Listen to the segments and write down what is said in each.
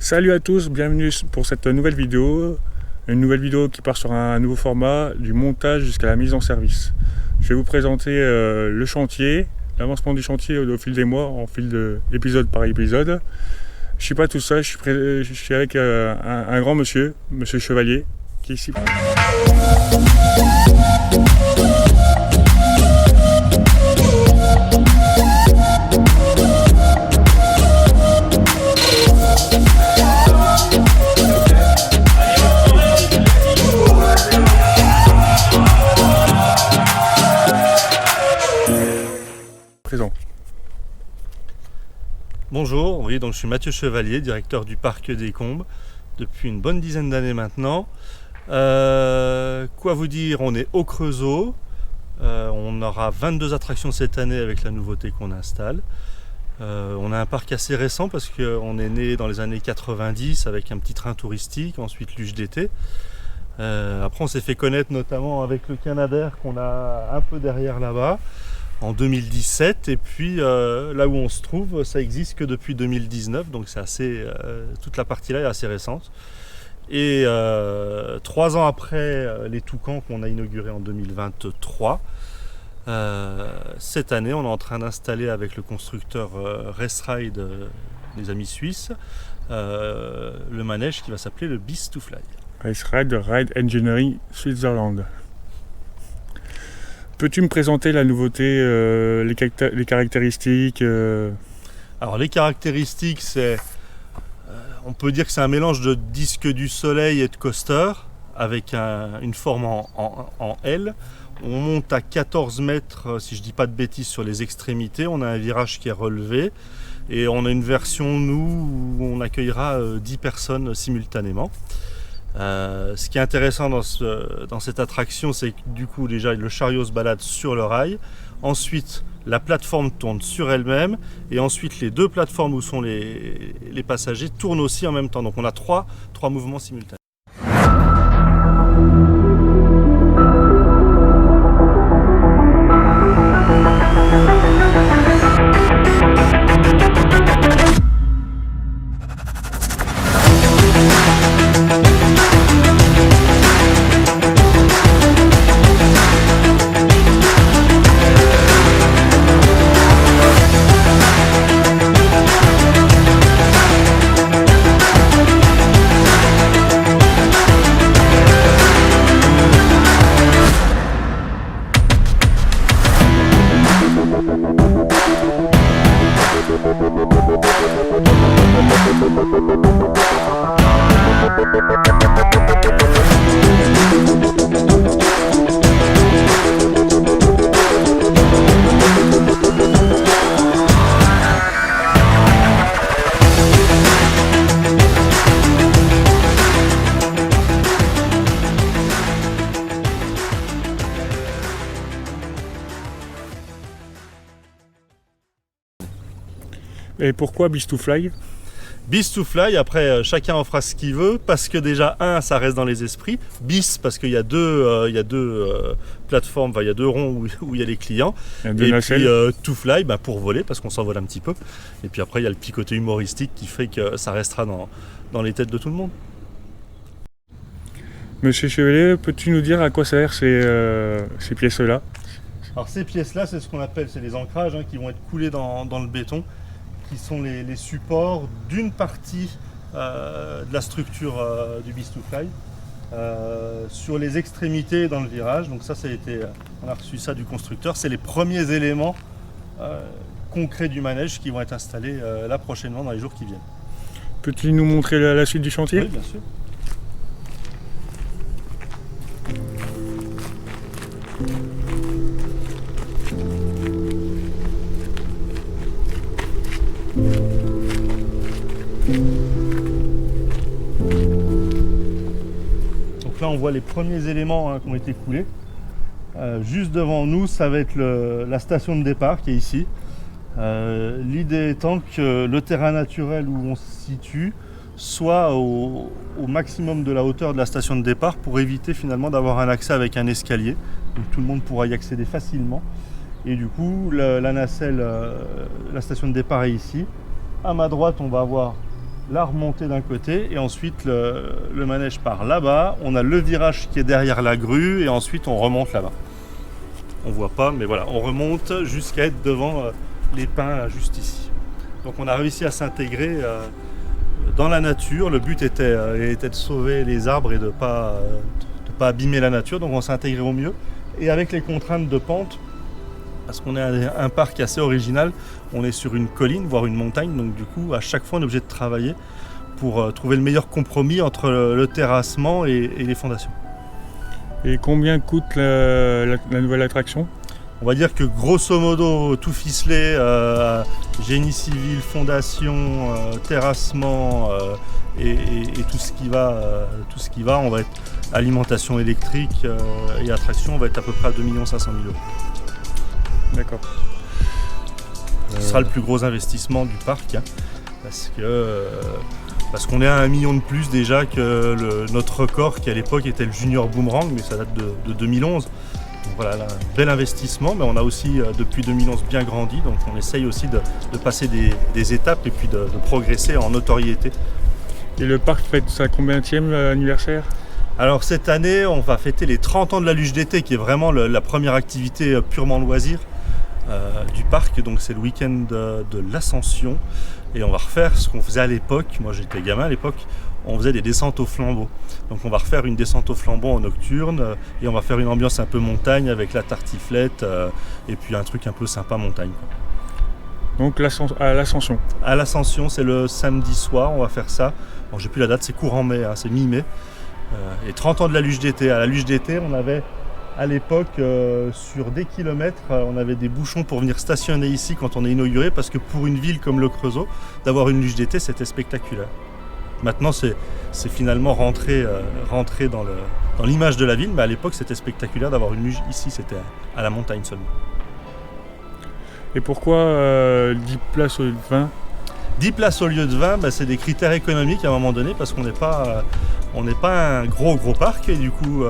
Salut à tous, bienvenue pour cette nouvelle vidéo. Une nouvelle vidéo qui part sur un nouveau format, du montage jusqu'à la mise en service. Je vais vous présenter le chantier, l'avancement du chantier au fil des mois, en fil d'épisode par épisode. Je suis pas tout seul, je suis avec un grand monsieur, monsieur Chevalier, qui est ici. Présent. Bonjour, oui, donc je suis Mathieu Chevalier, directeur du Parc des Combes depuis une bonne dizaine d'années maintenant. Quoi vous dire, on est au Creusot, on aura 22 attractions cette année avec la nouveauté qu'on installe. On a un parc assez récent parce qu'on est né dans les années 90 avec un petit train touristique, ensuite luge d'été. Après on s'est fait connaître notamment avec le Canadair qu'on a un peu derrière là-bas en 2017, et puis là où on se trouve, ça existe que depuis 2019, donc c'est assez, toute la partie là est assez récente. Et 3 ans après les Toucans qu'on a inauguré en 2023, cette année on est en train d'installer avec le constructeur Raceride, les amis suisses, le manège qui va s'appeler le Beast to Fly. Raceride Ride Engineering Switzerland. Peux-tu me présenter la nouveauté, les caractéristiques Alors les caractéristiques, c'est, on peut dire que c'est un mélange de disque du soleil et de coaster avec une forme en L. On monte à 14 mètres, si je ne dis pas de bêtises, sur les extrémités. On a un virage qui est relevé et on a une version, nous, où on accueillera 10 personnes simultanément. Ce qui est intéressant dans cette attraction, c'est que du coup déjà le chariot se balade sur le rail, ensuite la plateforme tourne sur elle-même, et ensuite les deux plateformes où sont les passagers tournent aussi en même temps. Donc on a trois mouvements simultanés. Et pourquoi Beast to Fly? Beast to Fly, après chacun en fera ce qu'il veut, parce que déjà, ça reste dans les esprits. Beast, parce qu'il y a deux plateformes, il y a deux ronds où il y a les clients. Et puis To Fly, pour voler, parce qu'on s'envole un petit peu. Et puis après, il y a le petit côté humoristique qui fait que ça restera dans les têtes de tout le monde. Monsieur Chevalier, peux-tu nous dire à quoi servent ces pièces-là? Alors ces pièces-là, c'est ce qu'on appelle, c'est les ancrages qui vont être coulés dans le béton, qui sont les supports d'une partie de la structure du Beast to Fly sur les extrémités dans le virage. Donc ça on a reçu ça du constructeur. C'est les premiers éléments concrets du manège qui vont être installés là prochainement dans les jours qui viennent. Peux-tu nous montrer la suite du chantier? Oui, bien sûr. Donc là on voit les premiers éléments qui ont été coulés. Juste devant nous, ça va être la station de départ qui est ici. L'idée étant que le terrain naturel où on se situe soit au maximum de la hauteur de la station de départ pour éviter finalement d'avoir un accès avec un escalier. Donc tout le monde pourra y accéder facilement. Et du coup, la nacelle, la station de départ est ici. À ma droite, on va avoir la remontée d'un côté et ensuite le manège part là-bas. On a le virage qui est derrière la grue et ensuite on remonte là-bas. On voit pas, mais voilà, on remonte jusqu'à être devant les pins juste ici. Donc on a réussi à s'intégrer dans la nature. Le but était de sauver les arbres et de pas abîmer la nature, donc on s'est intégré au mieux. Et avec les contraintes de pente, parce qu'on est un parc assez original, on est sur une colline, voire une montagne, donc du coup à chaque fois on est obligé de travailler pour trouver le meilleur compromis entre le terrassement et les fondations. Et combien coûte la nouvelle attraction ? On va dire que grosso modo tout ficelé, génie civil, fondation, terrassement et tout ce qui va, on va être alimentation électrique et attraction, on va être à peu près à 2 500 000 €. D'accord. Ce sera le plus gros investissement du parc, hein, parce qu'on est à 1 million de plus déjà que notre record qui à l'époque était le Junior Boomerang, mais ça date de 2011. Donc voilà, là, un bel investissement, mais on a aussi depuis 2011 bien grandi, donc on essaye aussi de passer des étapes et puis de progresser en notoriété. Et le parc fête sa combienième anniversaire ? Alors cette année, on va fêter les 30 ans de la luge d'été, qui est vraiment la première activité purement loisir du parc. Donc c'est le week-end de l'Ascension. Et on va refaire ce qu'on faisait à l'époque. Moi j'étais gamin à l'époque, on faisait des descentes au flambeau. Donc on va refaire une descente au flambeau en nocturne et on va faire une ambiance un peu montagne avec la tartiflette et puis un truc un peu sympa montagne, quoi. Donc à l'Ascension. À l'Ascension, c'est le samedi soir, on va faire ça. Bon, j'ai plus la date, c'est courant mai, hein, c'est mi-mai. Et 30 ans de la luge d'été. À la luge d'été, on avait à l'époque, sur des kilomètres, on avait des bouchons pour venir stationner ici quand on est inauguré, parce que pour une ville comme le Creusot, d'avoir une luge d'été, c'était spectaculaire. Maintenant, c'est finalement rentré dans l'image de la ville, mais à l'époque, c'était spectaculaire d'avoir une luge ici, c'était à la montagne seulement. Et pourquoi 10 places au lieu de 20 ? 10 places au lieu de 20, c'est des critères économiques à un moment donné, parce qu'on n'est pas un gros parc, et du coup,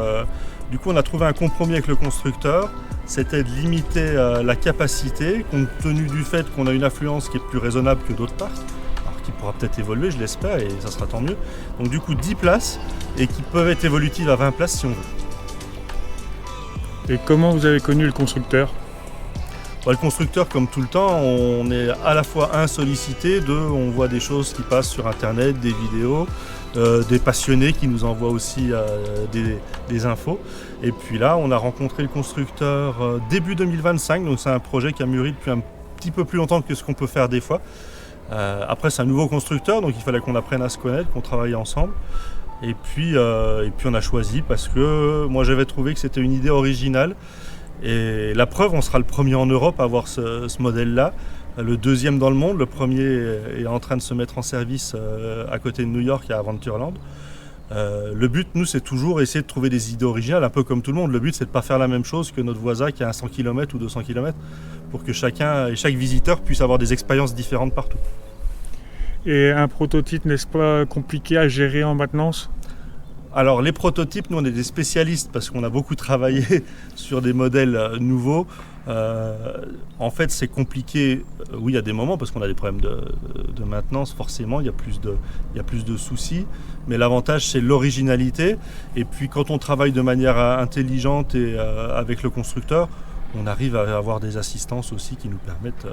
on a trouvé un compromis avec le constructeur, c'était de limiter la capacité, compte tenu du fait qu'on a une affluence qui est plus raisonnable que d'autres parcs, alors qui pourra peut-être évoluer, je l'espère, et ça sera tant mieux. Donc du coup 10 places, et qui peuvent être évolutives à 20 places si on veut. Et comment vous avez connu le constructeur ? Le constructeur, comme tout le temps, on est à la fois sollicité, on voit des choses qui passent sur internet, des vidéos, des passionnés qui nous envoient aussi des infos. Et puis là, on a rencontré le constructeur début 2025, donc c'est un projet qui a mûri depuis un petit peu plus longtemps que ce qu'on peut faire des fois. Après, c'est un nouveau constructeur, donc il fallait qu'on apprenne à se connaître, qu'on travaille ensemble. Et puis on a choisi parce que moi j'avais trouvé que c'était une idée originale. Et la preuve, on sera le premier en Europe à avoir ce modèle-là, le deuxième dans le monde. Le premier est en train de se mettre en service à côté de New York, à Adventureland. Le but, nous, c'est toujours essayer de trouver des idées originales, un peu comme tout le monde. Le but, c'est de ne pas faire la même chose que notre voisin qui a 100 km ou 200 km, pour que chaque visiteur puisse avoir des expériences différentes partout. Et un prototype, n'est-ce pas compliqué à gérer en maintenance ? Alors les prototypes, nous on est des spécialistes parce qu'on a beaucoup travaillé sur des modèles nouveaux. En fait c'est compliqué, oui il y a des moments parce qu'on a des problèmes de maintenance, forcément il y a plus de soucis, mais l'avantage c'est l'originalité. Et puis quand on travaille de manière intelligente et avec le constructeur, on arrive à avoir des assistances aussi qui nous permettent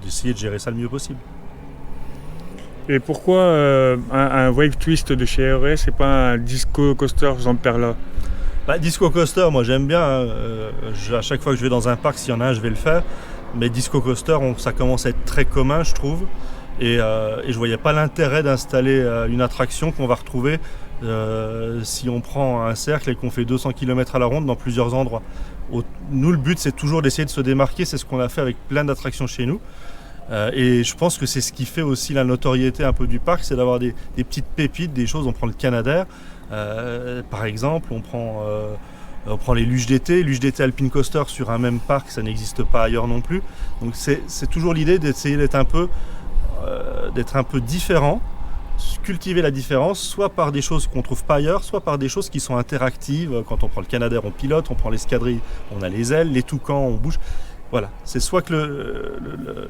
d'essayer de gérer ça le mieux possible. Et pourquoi un Wave Twist de chez RS et pas un Disco Coaster Zamperla ? Disco Coaster, moi j'aime bien. À chaque fois que je vais dans un parc, s'il y en a un, je vais le faire. Mais Disco Coaster, ça commence à être très commun, je trouve. Et je voyais pas l'intérêt d'installer une attraction qu'on va retrouver si on prend un cercle et qu'on fait 200 km à la ronde dans plusieurs endroits. Nous, le but, c'est toujours d'essayer de se démarquer. C'est ce qu'on a fait avec plein d'attractions chez nous. Et je pense que c'est ce qui fait aussi la notoriété un peu du parc, c'est d'avoir des petites pépites, des choses. On prend le Canadair, par exemple, on prend les luges d'été Alpine Coaster sur un même parc, ça n'existe pas ailleurs non plus. Donc c'est toujours l'idée d'essayer d'être un peu différent, cultiver la différence, soit par des choses qu'on ne trouve pas ailleurs, soit par des choses qui sont interactives. Quand on prend le Canadair, on pilote, on prend l'escadrille, on a les ailes, les toucans, on bouge. Voilà, c'est soit que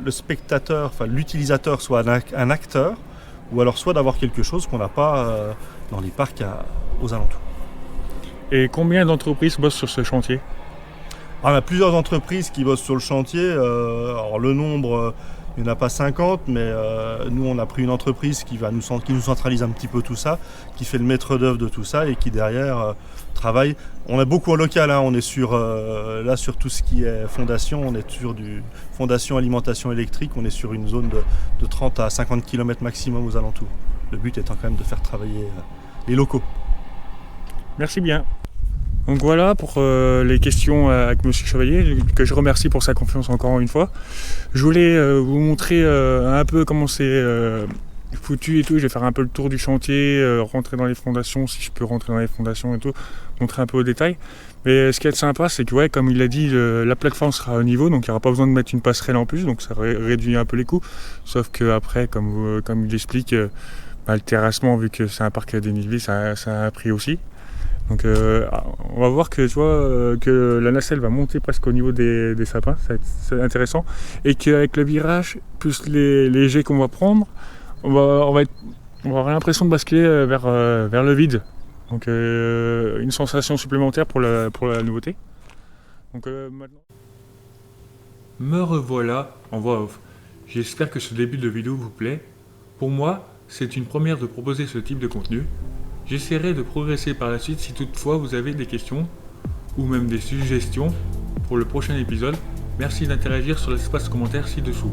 le spectateur, enfin l'utilisateur soit un acteur, ou alors soit d'avoir quelque chose qu'on n'a pas dans les parcs aux alentours. Et combien d'entreprises bossent sur ce chantier? On a plusieurs entreprises qui bossent sur le chantier. Alors le nombre, il n'y en a pas 50, mais nous on a pris une entreprise qui nous centralise un petit peu tout ça, qui fait le maître d'œuvre de tout ça et qui derrière travaille. On est beaucoup en local, hein. On est sur tout ce qui est fondation, on est sur du fondation alimentation électrique, on est sur une zone de 30 à 50 km maximum aux alentours. Le but étant quand même de faire travailler les locaux. Merci bien. Donc voilà pour les questions avec Monsieur Chevalier, que je remercie pour sa confiance encore une fois. Je voulais vous montrer un peu comment c'est foutu et tout. Je vais faire un peu le tour du chantier, rentrer dans les fondations, si je peux rentrer dans les fondations et tout, montrer un peu au détail. Mais ce qui est sympa, c'est que ouais, comme il a dit, la plateforme sera au niveau, donc il n'y aura pas besoin de mettre une passerelle en plus, donc ça réduit un peu les coûts. Sauf qu'après, comme il explique, le terrassement, vu que c'est un parc dénivelé, ça a un prix aussi. Donc on va voir que tu vois que la nacelle va monter presque au niveau des sapins, c'est intéressant. Et qu'avec le virage, plus les jets qu'on va prendre, on va avoir l'impression de basculer vers le vide. Donc une sensation supplémentaire pour la nouveauté. Donc maintenant. Me revoilà en voix off. J'espère que ce début de vidéo vous plaît. Pour moi, c'est une première de proposer ce type de contenu. J'essaierai de progresser par la suite si toutefois vous avez des questions ou même des suggestions pour le prochain épisode. Merci d'interagir sur l'espace commentaire ci-dessous.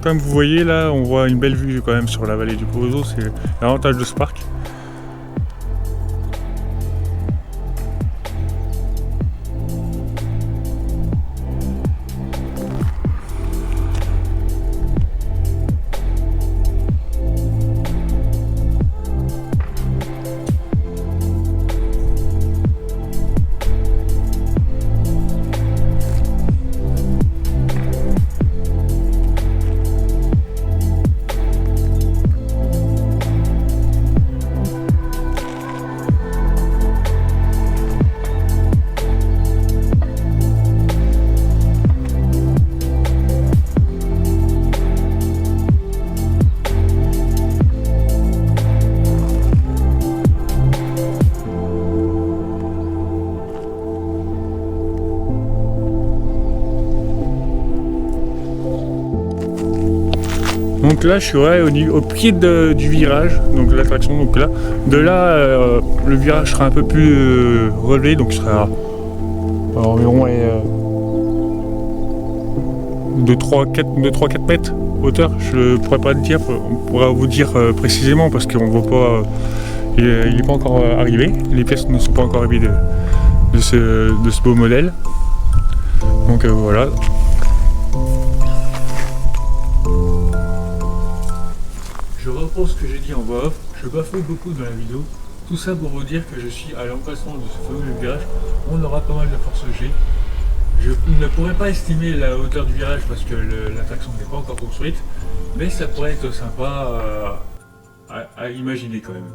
Comme vous voyez là, on voit une belle vue quand même sur la vallée du Pozo, c'est l'avantage de ce parc. Donc là je suis au pied du virage, donc l'attraction, donc là, de là le virage sera un peu plus relevé, donc il sera environ de 3-4 mètres hauteur, je ne pourrais pas le dire, on pourra vous dire précisément parce qu'on voit pas, il n'est pas encore arrivé, les pièces ne sont pas encore arrivées de ce beau modèle, donc voilà. Je reprends ce que j'ai dit en voix off, je bafouille beaucoup dans la vidéo, tout ça pour vous dire que je suis à l'emplacement de ce fameux virage, on aura pas mal de force G. Je ne pourrais pas estimer la hauteur du virage parce que l'attraction n'est pas encore construite, mais ça pourrait être sympa à imaginer quand même.